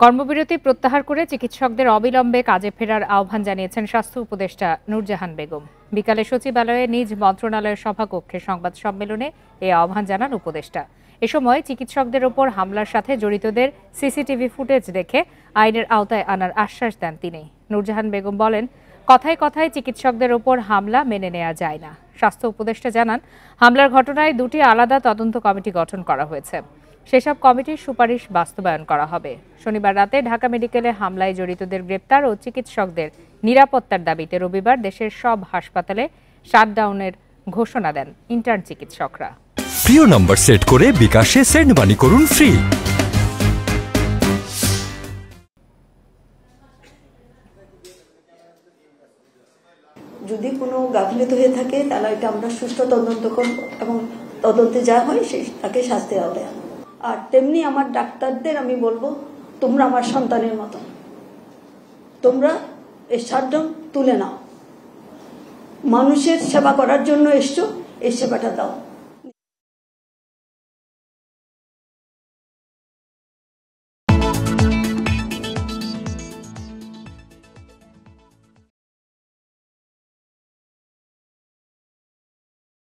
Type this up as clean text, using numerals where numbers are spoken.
কর্মবিরতি প্রত্যাহার করে চিকিৎসকদের অবিলম্বে কাজে ফেরার আহ্বান জানিয়েছেন স্বাস্থ্য উপদেষ্টা নূরজাহান বেগম। বিকালে সচিবালয়ে নিজ মন্ত্রণালয়ের সভাকক্ষে সংবাদ সম্মেলনে এই আহ্বান জানান উপদেষ্টা। এ সময় চিকিৎসকদের ওপর হামলার সাথে জড়িতদের সিসিটিভি ফুটেজ দেখে আইনের আওতায় আনার আশ্বাস দেন তিনি। নূরজাহান বেগম বলেন, কথায় কথায় চিকিৎসকদের ওপর হামলা মেনে নেওয়া যায় না। স্বাস্থ্য উপদেষ্টা জানান, হামলার ঘটনায় দুটি আলাদা তদন্ত কমিটি গঠন করা হয়েছে। সেসব কমিটির সুপারিশ বাস্তবায়ন করা হবে। শনিবার রাতে ঢাকা মেডিকেলে হামলায় জড়িতদের গ্রেপ্তার ও চিকিৎসকদের নিরাপত্তার দাবিতে রবিবার দেশের সব হাসপাতালে শাটডাউনের ঘোষণা দেন ইন্টার্ন চিকিৎসকরা। প্রিয় নম্বর সেট করে বিকাশে সেন্ড মানি করুন ফ্রি। যদি কোনো গাফিলতি হয়ে থাকে তাহলে এটা আমরা সুষ্ঠু তদন্ত করব এবং তদন্তে যা হয় তাকে শাস্তি হবে। আর তেমনি আমার ডাক্তারদের আমি বলবো, তোমরা আমার সন্তানের মতো, তোমরা এই শাটডাউন তুলে নাও। মানুষের সেবা করার জন্য এসছো, এই সেবাটা দাও।